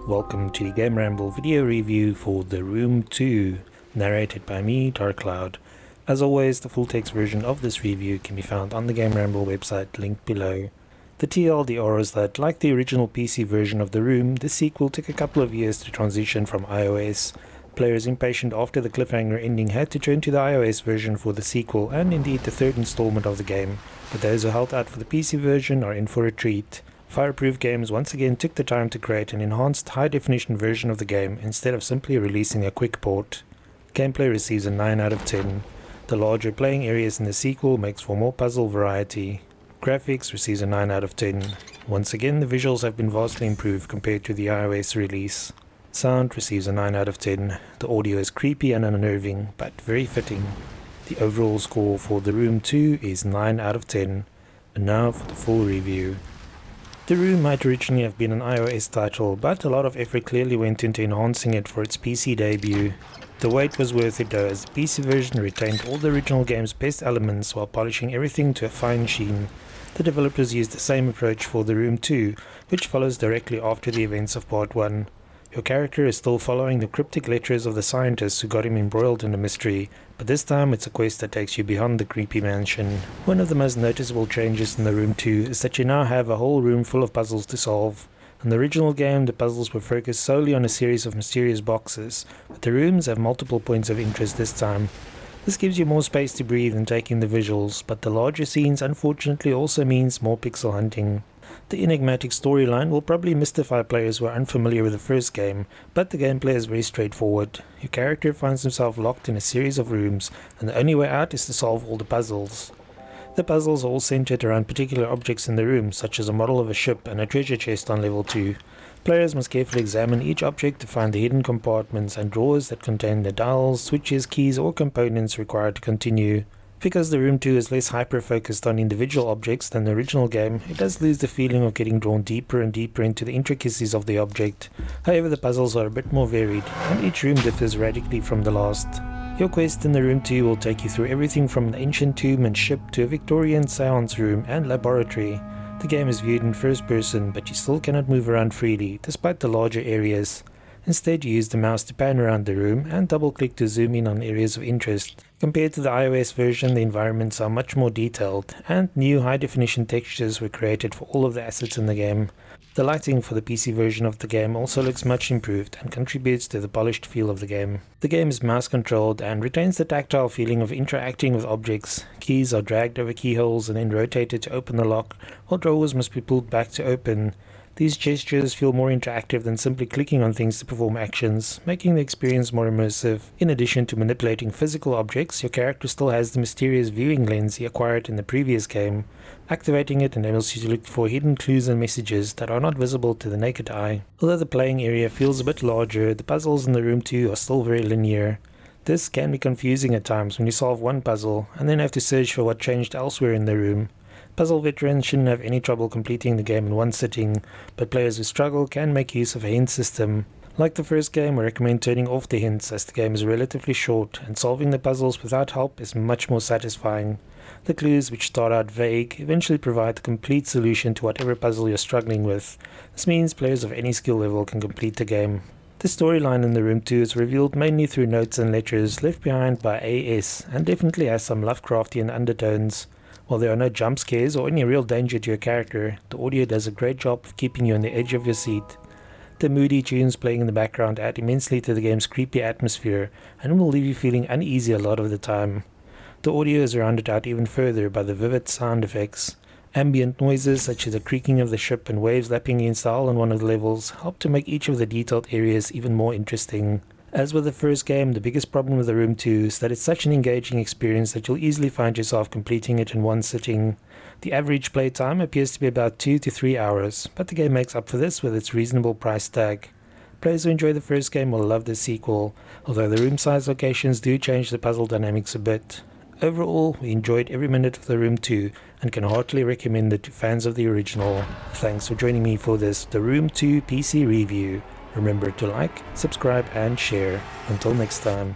Welcome to the GameRamble video review for The Room 2, narrated by me, Darkcloud. As always, the full text version of this review can be found on the GameRamble website linked below. The TLDR is that, like the original PC version of The Room, the sequel took a couple of years to transition from iOS. Players impatient after the cliffhanger ending had to turn to the iOS version for the sequel and indeed the third installment of the game, but those who held out for the PC version are in for a treat. Fireproof Games once again took the time to create an enhanced high-definition version of the game instead of simply releasing a quick port. Gameplay receives a 9 out of 10. The larger playing areas in the sequel makes for more puzzle variety. Graphics receives a 9 out of 10. Once again, the visuals have been vastly improved compared to the iOS release. Sound receives a 9 out of 10. The audio is creepy and unnerving, but very fitting. The overall score for The Room 2 is 9 out of 10. And now for the full review. The Room might originally have been an iOS title, but a lot of effort clearly went into enhancing it for its PC debut. The wait was worth it though, as the PC version retained all the original game's best elements while polishing everything to a fine sheen. The developers used the same approach for The Room 2, which follows directly after the events of Part 1. Your character is still following the cryptic letters of the scientists who got him embroiled in a mystery, but this time it's a quest that takes you beyond the creepy mansion. One of the most noticeable changes in The Room 2 is that you now have a whole room full of puzzles to solve. In the original game, the puzzles were focused solely on a series of mysterious boxes, but the rooms have multiple points of interest this time. This gives you more space to breathe and take in the visuals, but the larger scenes unfortunately also means more pixel hunting. The enigmatic storyline will probably mystify players who are unfamiliar with the first game, but the gameplay is very straightforward. Your character finds himself locked in a series of rooms, and the only way out is to solve all the puzzles. The puzzles are all centered around particular objects in the room, such as a model of a ship and a treasure chest on level 2. Players must carefully examine each object to find the hidden compartments and drawers that contain the dials, switches, keys or components required to continue. Because The Room 2 is less hyper-focused on individual objects than the original game, it does lose the feeling of getting drawn deeper and deeper into the intricacies of the object. However, the puzzles are a bit more varied, and each room differs radically from the last. Your quest in The Room 2 will take you through everything from the ancient tomb and ship to a Victorian seance room and laboratory. The game is viewed in first person, but you still cannot move around freely, despite the larger areas. Instead, you use the mouse to pan around the room and double-click to zoom in on areas of interest. Compared to the iOS version, the environments are much more detailed, and new high-definition textures were created for all of the assets in the game. The lighting for the PC version of the game also looks much improved and contributes to the polished feel of the game. The game is mouse-controlled and retains the tactile feeling of interacting with objects. Keys are dragged over keyholes and then rotated to open the lock, while drawers must be pulled back to open. These gestures feel more interactive than simply clicking on things to perform actions, making the experience more immersive. In addition to manipulating physical objects, your character still has the mysterious viewing lens he acquired in the previous game. Activating it enables you to look for hidden clues and messages that are not visible to the naked eye. Although the playing area feels a bit larger, the puzzles in The Room 2 are still very linear. This can be confusing at times when you solve one puzzle and then have to search for what changed elsewhere in the room. Puzzle veterans shouldn't have any trouble completing the game in one sitting, but players who struggle can make use of a hint system. Like the first game, I recommend turning off the hints as the game is relatively short and solving the puzzles without help is much more satisfying. The clues, which start out vague, eventually provide the complete solution to whatever puzzle you're struggling with. This means players of any skill level can complete the game. The storyline in The Room 2 is revealed mainly through notes and letters left behind by AS and definitely has some Lovecraftian undertones. While there are no jump scares or any real danger to your character, the audio does a great job of keeping you on the edge of your seat. The moody tunes playing in the background add immensely to the game's creepy atmosphere and will leave you feeling uneasy a lot of the time. The audio is rounded out even further by the vivid sound effects. Ambient noises such as the creaking of the ship and waves lapping against the hull on one of the levels help to make each of the detailed areas even more interesting. As with the first game, the biggest problem with The Room 2 is that it's such an engaging experience that you'll easily find yourself completing it in one sitting. The average playtime appears to be about 2 to 3 hours, but the game makes up for this with its reasonable price tag. Players who enjoy the first game will love the sequel, although the room size locations do change the puzzle dynamics a bit. Overall, we enjoyed every minute of The Room 2 and can heartily recommend it to fans of the original. Thanks for joining me for this The Room 2 PC review. Remember to like, subscribe and share. Until next time.